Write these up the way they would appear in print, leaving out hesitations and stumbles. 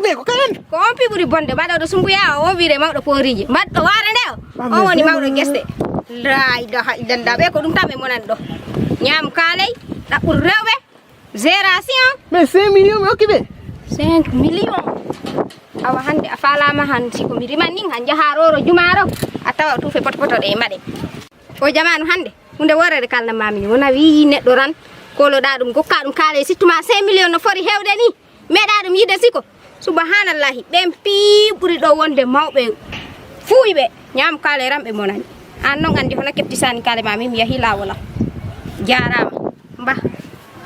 ɓe ko kanan ko on ɓuri bonde mbaɗoɗo sumbuya o wire mawɗo poriji mbaɗɗo wara nde o woni mawɗo gueste la ilaha illallah ɓe ko ɗum tan ɓe monani ɗo ñaam kaaley ɗaɓɓude rewɓe gération mais 5 millions mi hokki ɓe 5 millions awa hande a falama han siko mi riman nin han jaha roro jumaro a tawa tuufe poto ɗe mbaɗe o jamanu hande hunde worere kalnam mami wona wi neɗɗo ran koloɗa ɗum gokka ɗum kaale sittuma 5 millions no fori hewde ni meeɗa ɗum yide siko subhanallahi ɓen piɓɓuri ɗo wonde mawɓe fuuyɓe ñaam kaale ramɓe monani an noon andi hono keptisani kaale mami mi yahi lawola jarama mba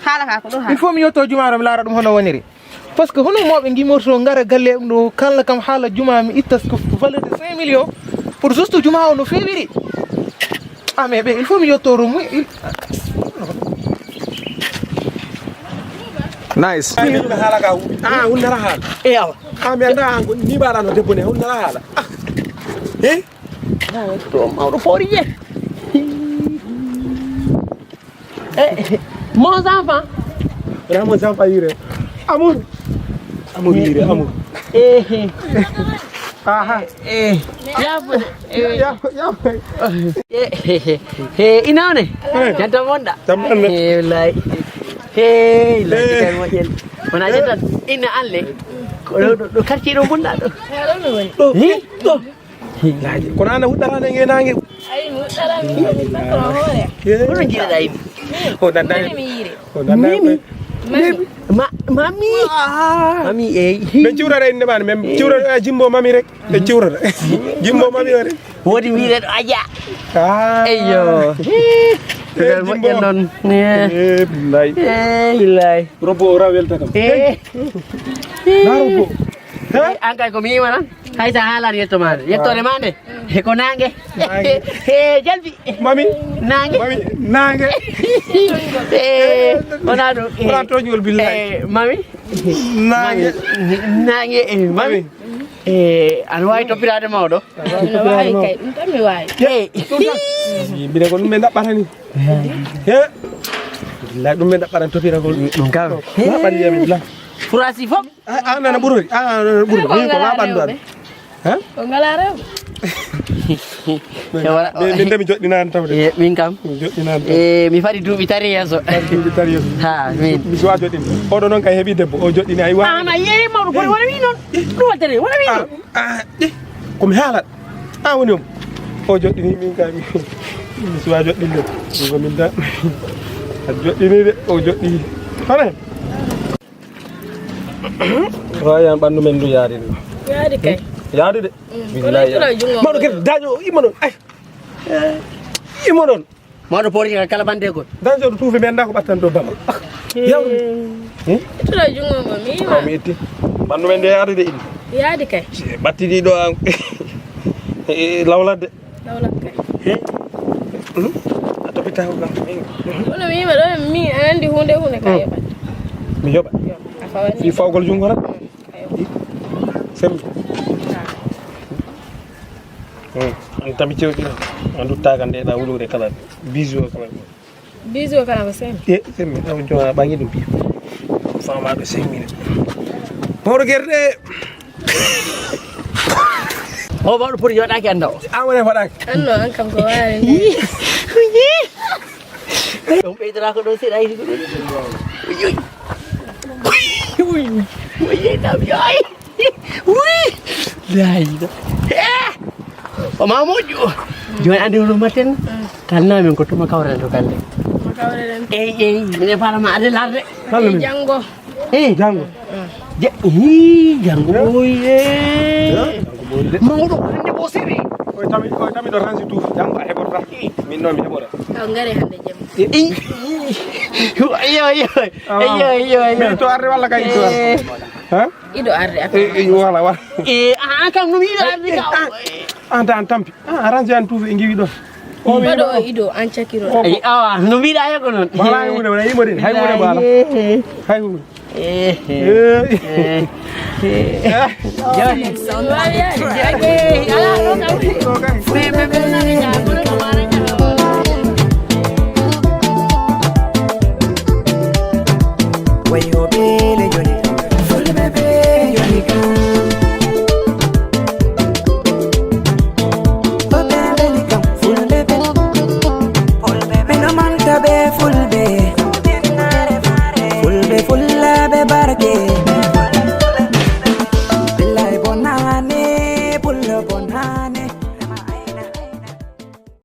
haala ka ko ɗo ha il faut mi yetto jumaro mi laara ɗum hono woniri par ce que hono mawɓe guimorto gara galle ɗum ɗo kala kam haala juma mi itta ko valeur de 5 millions pour juste juma o no fewiri mais ɓe il faut mi yettoro mu nice haala ka hundara haala e awa mi anda ni mbaɗano debbo ne hundara haala e to mawɗo foori je mon enfant wona mon enfant yire amour amour yire amour aha inawne janta monɗa wallahi moƴƴen wona ƴettan inna anle ɗo quartier ɗo gonɗa ɗo kono anda huɗɗarade ngenangue hono jiiɗaɗa yimɓe o dandani mimi mami eyi ɓe ciwrata inde mane men ciwrata jimbo mami rek ɓe ciwrata jimbo mami o rek woodi wiireɗo aja eyyo moƴƴen noon billayi billayi robbo o raw welta kam na robbo an kay ko mi yima tan hay sa haalani yettomade yettode ma nde ko nangue jalbi mami nangue mami nangue wona ɗum wona toñgol billayi mami nangue nangue mami an wawi toppitade mawɗo no wawi kay ɗum tan mi wawi mbine ko ɗum ɓe ɗaɓɓata ni he billayi ɗum ɓe ɗaɓɓatan toppita ko ɗum kam ɓanndiyami billayi frasi fof an nana ɓuurori ɓuurɗo min ko ma ɓanndu an ko ngala rewɓe min nde mi joɗɗinani tawde min kam joɗɗinani mi faɗi duuɓi tari yesso duuɓi tari yesso ha min mi suwa joɗɗin oɗo noon kay heeɓi debbo o joɗɗini ay wa ama yeyi mawɗo koye wona wi noon ɗum waddere wona wi noon komi haalat woni om o joɗɗini min kay mi suwa joɗɗinde komin da a joɗɗini de o joɗɗini hono hen wawi an ɓanndu men ndu yaari yaadi kay yaadi de billahi mawɗo kadi daño imma ɗon ay imma ɗon mawɗo poori kala bande gol daño ɗo tuufe mi anda ko ɓattan ɗo baba yawde ittuɗa jungo mo mi yima mi itti ɓanndu men nde yaadi de iɗi yaadi kay ɓattiɗi ɗo an lawladde lawlat kay a toppita ko kam hono mi yima ɗo mi andi hunde kay yoɓat mi yoɓa a fawani fi fawgol jungo tan sembi an tami cewɗina a duttaka ndeɗa wulure kala biso kala biso kala ko sembi sembi taw jona ɓangi ɗum piya famaɗo 5 minutes mawɗo guerɗe o mawɗo poti yoɗaki anda o an wone faɗaki anno an kam ko wawi ɗum ɓeydora ko ɗo seeɗa yiɗi ko ɗum yeytam yoy layida o ma moƴƴu joni andi hono matten kalnamin ko tuma kawren to galle eyi mine falama ade larde jango jango jango ɓoye mawɗo hande ɓo séri oy tami ɗo ransi tuufi jango a heɓorta min noon mi heɓora taw ngari hande jam min to arde walla kay to arde ido arde wala wala an kam ɗum yiɗo arde ka anta an tampi a ransi an tuufi e ngiwi ɗon mbaɗo o ido an cakiro awa no mbiɗa heko noon wala hay hunde wona yimo den hay hunde wala hay hunde When you